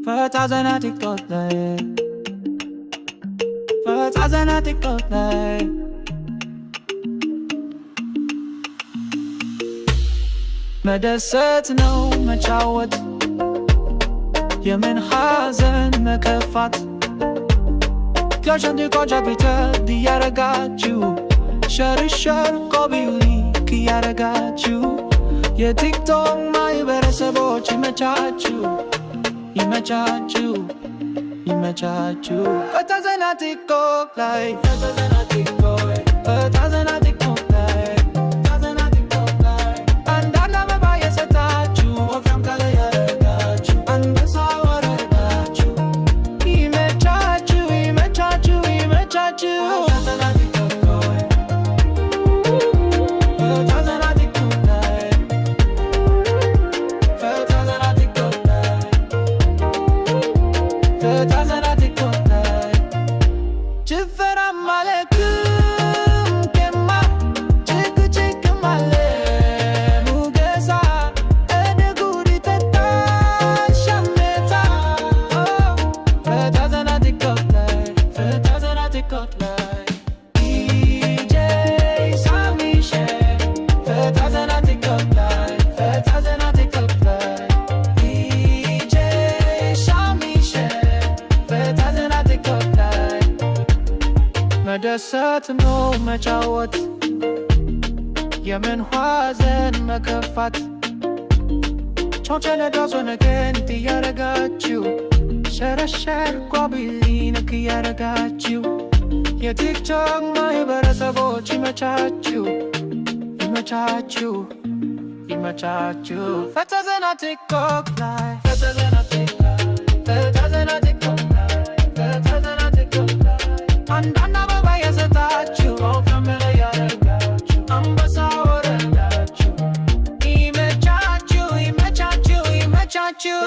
ፈታዘና ቲክቶክ ላይ ፈታዘና ቲክቶክ ላይ መደሰት ነው መጫወት የምን ሐዘን መከፋት ከሸንዲ ቆጃ ቤተ እያረጋችሁ ሸርሸር ቆቢሊ እያረጋችሁ የቲክቶክ ማህበረሰቦች ይመቻችሁ ይመቻችሁ ይመቻችሁ ፈታዘና ቲክቶክ ላይ ፈታዘና ቲክቶክ ፈታዘና ቲክቶክ ላይ ፈታዘና ቲክቶክ ላይ አንዳንድ አበባ የሰጣችሁ ወፍራም ካለ ያረጋችሁ አንበሳ ወረዳችሁ ይመቻችሁ ይመቻችሁ ይመቻችሁ ፈታዘና ቲክቶክ ላይ ፈታዘና ቲክቶክ ላይ ፈታዘና ቲክቶክ ላይ ፈታዘና ቲክቶክ ላይ ጭፈራ ማለክም ኬማ ጭቅጭቅም አለ ሙገሳ እደጉድ ተታ ሸሜታ ፈታዘና ቲክቶክ ላይ ፈታዘና ቲክቶክ ላይ ዲጄ ሳሚሼ ፈታዘና ቲክቶክ ላይ ፈታዘና ቲክቶክ ላይ ዲጄ ሳሚሼ ፈታዘና ቲክቶክ ላይ መደሰት ነው መጫወት የምን ሐዘን መከፋት ቾቸለዳሶ ነገንት እያረጋችሁ ሸረሸር ጓቢሊንክ እያረጋችሁ የቲክቶክ ማህበረሰቦች ይመቻችሁ ይመቻችሁ ይመቻችሁ ፈታዘና ቲክቶክ ላይ ፈታዘና ቲክቶክ ፈታዘና ቲክቶክ ላይ ፈታዘና ቲክቶክ ላይ አንዳንድ አበባ የሰጣችሁ ወፍራም ካለ ያረጋችሁ አንበሳ ወረዳችሁ ይመቻችሁ ይመቻችሁ ይመቻችሁ